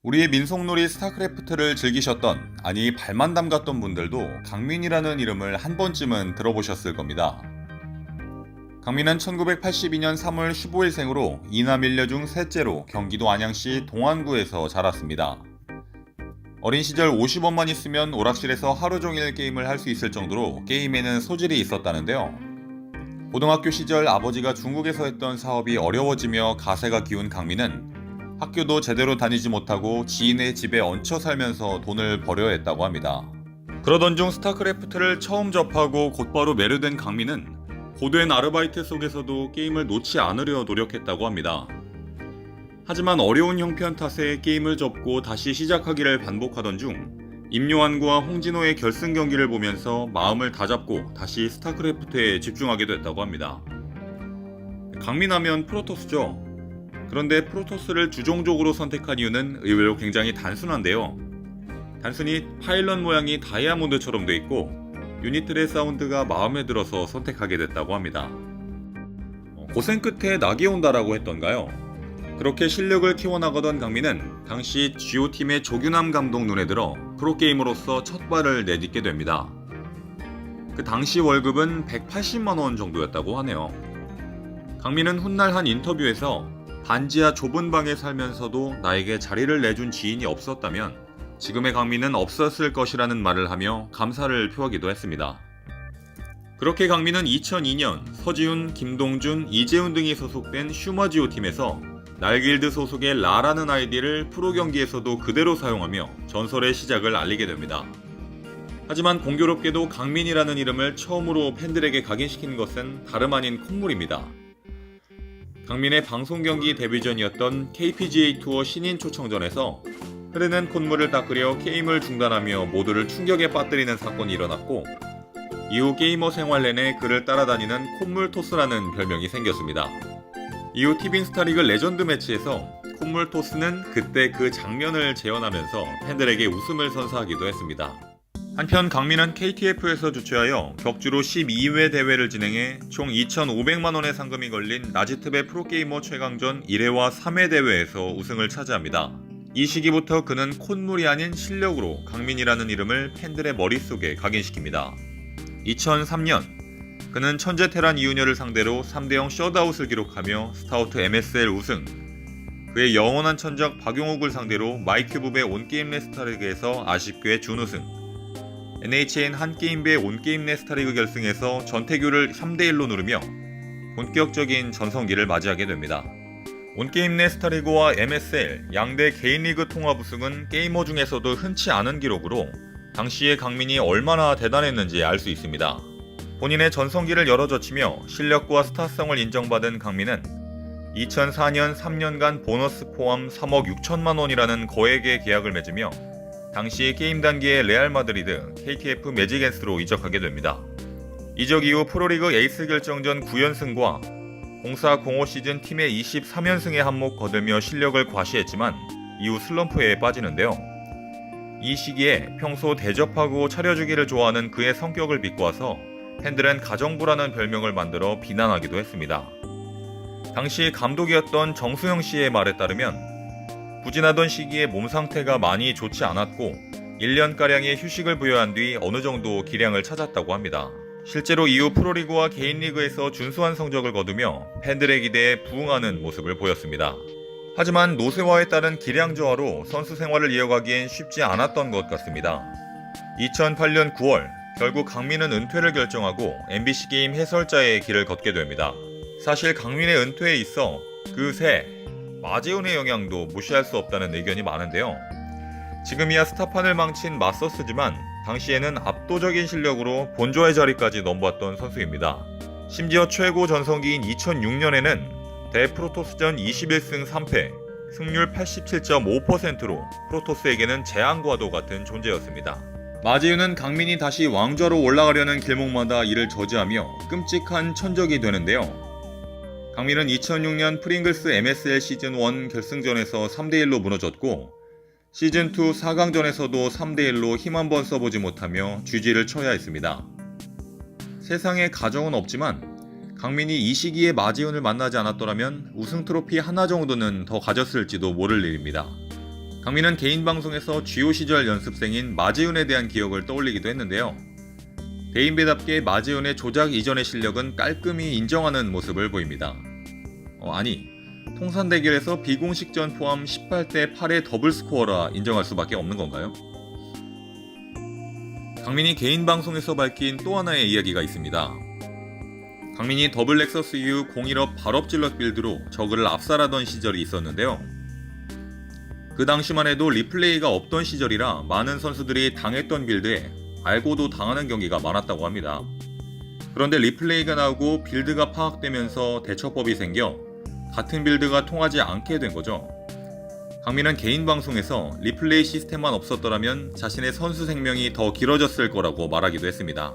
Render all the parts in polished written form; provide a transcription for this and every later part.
우리의 민속놀이 스타크래프트를 즐기셨던, 아니 발만 담갔던 분들도 강민이라는 이름을 한 번쯤은 들어보셨을 겁니다. 강민은 1982년 3월 15일생으로 이남 일녀 중 셋째로 경기도 안양시 동안구에서 자랐습니다. 어린 시절 50원만 있으면 오락실에서 하루 종일 게임을 할 수 있을 정도로 게임에는 소질이 있었다는데요. 고등학교 시절 아버지가 중국에서 했던 사업이 어려워지며 가세가 기운 강민은 학교도 제대로 다니지 못하고 지인의 집에 얹혀 살면서 돈을 벌여야 했다고 합니다. 그러던 중 스타크래프트를 처음 접하고 곧바로 매료된 강민은 고된 아르바이트 속에서도 게임을 놓지 않으려 노력했다고 합니다. 하지만 어려운 형편 탓에 게임을 접고 다시 시작하기를 반복하던 중 임요한구와 홍진호의 결승 경기를 보면서 마음을 다잡고 다시 스타크래프트에 집중하게 됐다고 합니다. 강민하면 프로토스죠. 그런데 프로토스를 주종족으로 선택한 이유는 의외로 굉장히 단순한데요. 단순히 파일럿 모양이 다이아몬드처럼 돼 있고 유닛들의 사운드가 마음에 들어서 선택하게 됐다고 합니다. 고생 끝에 낙이 온다라고 했던가요? 그렇게 실력을 키워나가던 강민은 당시 GO팀의 조규남 감독 눈에 들어 프로게이머로서 첫 발을 내딛게 됩니다. 그 당시 월급은 180만원 정도였다고 하네요. 강민은 훗날 한 인터뷰에서 반지하 좁은 방에 살면서도 나에게 자리를 내준 지인이 없었다면 지금의 강민은 없었을 것이라는 말을 하며 감사를 표하기도 했습니다. 그렇게 강민은 2002년 서지훈, 김동준, 이재훈 등이 소속된 슈머지오 팀에서 날길드 소속의 라라는 아이디를 프로 경기에서도 그대로 사용하며 전설의 시작을 알리게 됩니다. 하지만 공교롭게도 강민이라는 이름을 처음으로 팬들에게 각인시킨 것은 다름 아닌 콧물입니다. 강민의 방송 경기 데뷔전이었던 KPGA 투어 신인 초청전에서 흐르는 콧물을 닦으려 게임을 중단하며 모두를 충격에 빠뜨리는 사건이 일어났고 이후 게이머 생활 내내 그를 따라다니는 콧물토스라는 별명이 생겼습니다. 이후 티빙스타리그 레전드 매치에서 콧물토스는 그때 그 장면을 재현하면서 팬들에게 웃음을 선사하기도 했습니다. 한편 강민은 KTF에서 주최하여 격주로 12회 대회를 진행해 총 2,500만원의 상금이 걸린 나지트베 프로게이머 최강전 1회와 3회 대회에서 우승을 차지합니다. 이 시기부터 그는 콧물이 아닌 실력으로 강민이라는 이름을 팬들의 머릿속에 각인시킵니다. 2003년 그는 천재 테란 이윤열을 상대로 3대0 셧아웃을 기록하며 스타우트 MSL 우승, 그의 영원한 천적 박용욱을 상대로 마이큐브배 온게임 레스타리그에서 아쉽게 준우승, NHN 한게임배 온게임 레스타리그 결승에서 전태규를 3대1로 누르며 본격적인 전성기를 맞이하게 됩니다. 온게임 레스타리그와 MSL 양대 개인리그 통합 우승은 게이머 중에서도 흔치 않은 기록으로 당시의 강민이 얼마나 대단했는지 알 수 있습니다. 본인의 전성기를 열어젖히며 실력과 스타성을 인정받은 강민은 2004년 3년간 보너스 포함 3억 6천만 원이라는 거액의 계약을 맺으며 당시 게임 단계의 레알 마드리드, KTF 매직앤스로 이적하게 됩니다. 이적 이후 프로리그 에이스 결정전 9연승과 04-05 시즌 팀의 23연승의 한몫 거들며 실력을 과시했지만 이후 슬럼프에 빠지는데요. 이 시기에 평소 대접하고 차려주기를 좋아하는 그의 성격을 비꼬아서 팬들은 가정부라는 별명을 만들어 비난하기도 했습니다. 당시 감독이었던 정수영 씨의 말에 따르면 부진하던 시기에 몸 상태가 많이 좋지 않았고 1년가량의 휴식을 부여한 뒤 어느 정도 기량을 찾았다고 합니다. 실제로 이후 프로리그와 개인리그에서 준수한 성적을 거두며 팬들의 기대에 부응하는 모습을 보였습니다. 하지만 노쇠화에 따른 기량 저하로 선수 생활을 이어가기엔 쉽지 않았던 것 같습니다. 2008년 9월 결국 강민은 은퇴를 결정하고 MBC 게임 해설자의 길을 걷게 됩니다. 사실 강민의 은퇴에 있어 그새 마재훈의 영향도 무시할 수 없다는 의견이 많은데요. 지금이야 스타판을 망친 마서스지만 당시에는 압도적인 실력으로 본조의 자리까지 넘보았던 선수입니다. 심지어 최고 전성기인 2006년에는 대프로토스전 21승 3패, 승률 87.5%로 프로토스에게는 재앙과도 같은 존재였습니다. 마재훈은 강민이 다시 왕좌로 올라가려는 길목마다 이를 저지하며 끔찍한 천적이 되는데요. 강민은 2006년 프링글스 MSL 시즌1 결승전에서 3대1로 무너졌고 시즌2 4강전에서도 3대1로 힘 한번 써보지 못하며 GG를 쳐야 했습니다. 세상에 가정은 없지만 강민이 이 시기에 마재훈을 만나지 않았더라면 우승 트로피 하나 정도는 더 가졌을지도 모를 일입니다. 강민은 개인 방송에서 쥐오 시절 연습생인 마재윤에 대한 기억을 떠올리기도 했는데요. 대인배답게 마재윤의 조작 이전의 실력은 깔끔히 인정하는 모습을 보입니다. 통산 대결에서 비공식전 포함 18대 8의 더블 스코어라 인정할 수밖에 없는 건가요? 강민이 개인 방송에서 밝힌 또 하나의 이야기가 있습니다. 강민이 더블 렉서스 이후 01업 발업질럿 빌드로 저그를 압살하던 시절이 있었는데요. 그 당시만 해도 리플레이가 없던 시절이라 많은 선수들이 당했던 빌드에 알고도 당하는 경기가 많았다고 합니다. 그런데 리플레이가 나오고 빌드가 파악되면서 대처법이 생겨 같은 빌드가 통하지 않게 된 거죠. 강민은 개인 방송에서 리플레이 시스템만 없었더라면 자신의 선수 생명이 더 길어졌을 거라고 말하기도 했습니다.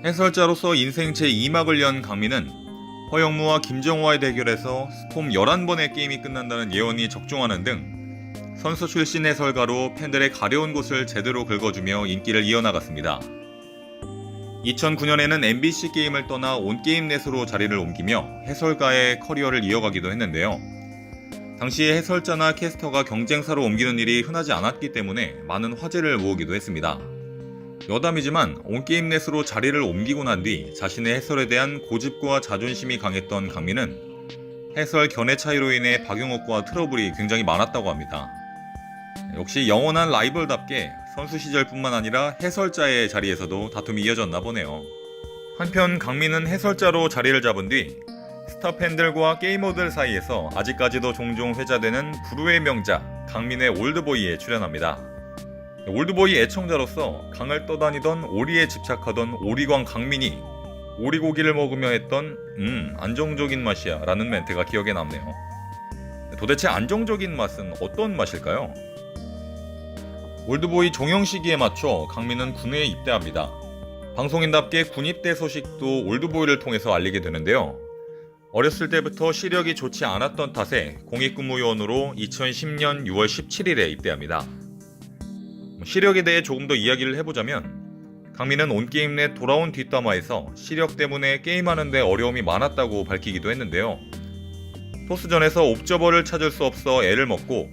해설자로서 인생 제2막을 연 강민은 허영무와 김정호와의 대결에서 스톰 11번의 게임이 끝난다는 예언이 적중하는 등 선수 출신 해설가로 팬들의 가려운 곳을 제대로 긁어주며 인기를 이어나갔습니다. 2009년에는 MBC 게임을 떠나 온게임넷으로 자리를 옮기며 해설가의 커리어를 이어가기도 했는데요. 당시에 해설자나 캐스터가 경쟁사로 옮기는 일이 흔하지 않았기 때문에 많은 화제를 모으기도 했습니다. 여담이지만 온게임넷으로 자리를 옮기고 난 뒤 자신의 해설에 대한 고집과 자존심이 강했던 강민은 해설 견해 차이로 인해 박용욱과 트러블이 굉장히 많았다고 합니다. 역시 영원한 라이벌답게 선수 시절뿐만 아니라 해설자의 자리에서도 다툼이 이어졌나 보네요. 한편 강민은 해설자로 자리를 잡은 뒤 스타 팬들과 게이머들 사이에서 아직까지도 종종 회자되는 불후의 명작 강민의 올드보이에 출연합니다. 올드보이 애청자로서 강을 떠다니던 오리에 집착하던 오리광 강민이 오리고기를 먹으며 했던 안정적인 맛이야 라는 멘트가 기억에 남네요. 도대체 안정적인 맛은 어떤 맛일까요? 올드보이 종영 시기에 맞춰 강민은 군에 입대합니다. 방송인답게 군 입대 소식도 올드보이를 통해서 알리게 되는데요. 어렸을 때부터 시력이 좋지 않았던 탓에 공익근무요원으로 2010년 6월 17일에 입대합니다. 시력에 대해 조금 더 이야기를 해보자면 강민은 온게임넷 돌아온 뒷담화에서 시력 때문에 게임하는데 어려움이 많았다고 밝히기도 했는데요. 토스전에서 옵저버를 찾을 수 없어 애를 먹고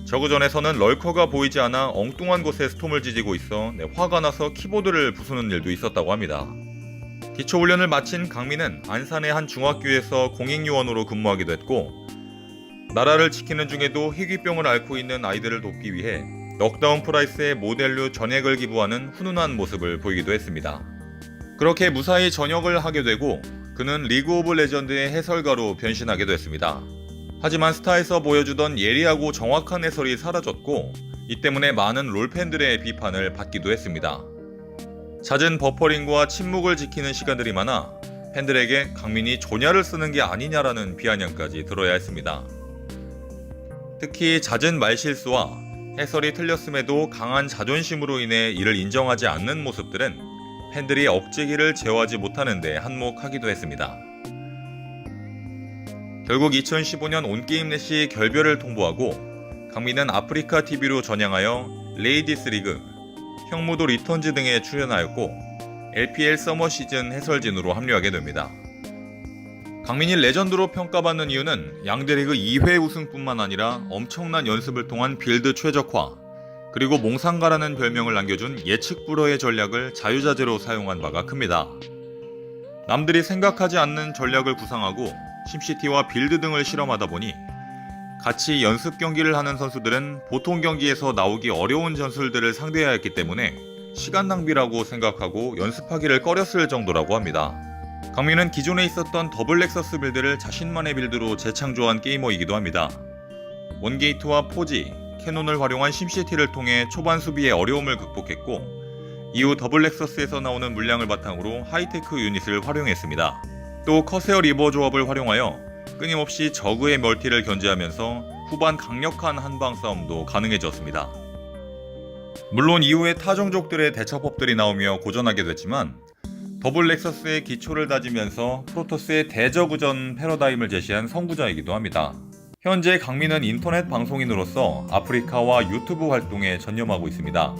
저그전에서는 럴커가 보이지 않아 엉뚱한 곳에 스톰을 지지고 있어 화가 나서 키보드를 부수는 일도 있었다고 합니다. 기초훈련을 마친 강민은 안산의 한 중학교에서 공익요원으로 근무하기도 했고 나라를 지키는 중에도 희귀병을 앓고 있는 아이들을 돕기 위해 넉다운 프라이스의 모델로 전액을 기부하는 훈훈한 모습을 보이기도 했습니다. 그렇게 무사히 전역을 하게 되고 그는 리그 오브 레전드의 해설가로 변신하게 됐습니다. 하지만 스타에서 보여주던 예리하고 정확한 해설이 사라졌고 이 때문에 많은 롤팬들의 비판을 받기도 했습니다. 잦은 버퍼링과 침묵을 지키는 시간들이 많아 팬들에게 강민이 조냐를 쓰는 게 아니냐라는 비아냥까지 들어야 했습니다. 특히 잦은 말실수와 해설이 틀렸음에도 강한 자존심으로 인해 이를 인정하지 않는 모습들은 팬들이 억제기를 제어하지 못하는 데 한몫하기도 했습니다. 결국 2015년 온게임넷이 결별을 통보하고 강민은 아프리카 TV로 전향하여 레이디스 리그, 형무도 리턴즈 등에 출연하였고 LPL 서머 시즌 해설진으로 합류하게 됩니다. 강민이 레전드로 평가받는 이유는 양대 리그 2회 우승뿐만 아니라 엄청난 연습을 통한 빌드 최적화, 그리고 몽상가라는 별명을 남겨준 예측 불허의 전략을 자유자재로 사용한 바가 큽니다. 남들이 생각하지 않는 전략을 구상하고 심시티와 빌드 등을 실험하다 보니 같이 연습 경기를 하는 선수들은 보통 경기에서 나오기 어려운 전술들을 상대해야 했기 때문에 시간 낭비라고 생각하고 연습하기를 꺼렸을 정도라고 합니다. 강민은 기존에 있었던 더블 렉서스 빌드를 자신만의 빌드로 재창조한 게이머이기도 합니다. 원게이트와 포지, 캐논을 활용한 심시티를 통해 초반 수비의 어려움을 극복했고 이후 더블 렉서스에서 나오는 물량을 바탕으로 하이테크 유닛을 활용했습니다. 또 커세어 리버 조합을 활용하여 끊임없이 저그의 멀티를 견제하면서 후반 강력한 한방 싸움도 가능해졌습니다. 물론 이후에 타종족들의 대처법들이 나오며 고전하게 됐지만 더블 렉서스의 기초를 다지면서 프로토스의 대저그전 패러다임을 제시한 선구자이기도 합니다. 현재 강민은 인터넷 방송인으로서 아프리카와 유튜브 활동에 전념하고 있습니다.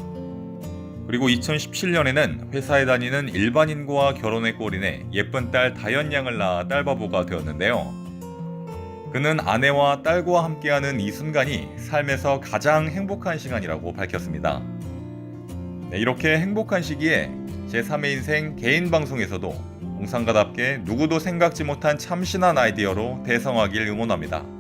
그리고 2017년에는 회사에 다니는 일반인과 결혼에 꼴이내 예쁜 딸 다현 양을 낳아 딸바보가 되었는데요. 그는 아내와 딸과 함께하는 이 순간이 삶에서 가장 행복한 시간이라고 밝혔습니다. 네, 이렇게 행복한 시기에 제3의 인생 개인 방송에서도 공상가답게 누구도 생각지 못한 참신한 아이디어로 대성하길 응원합니다.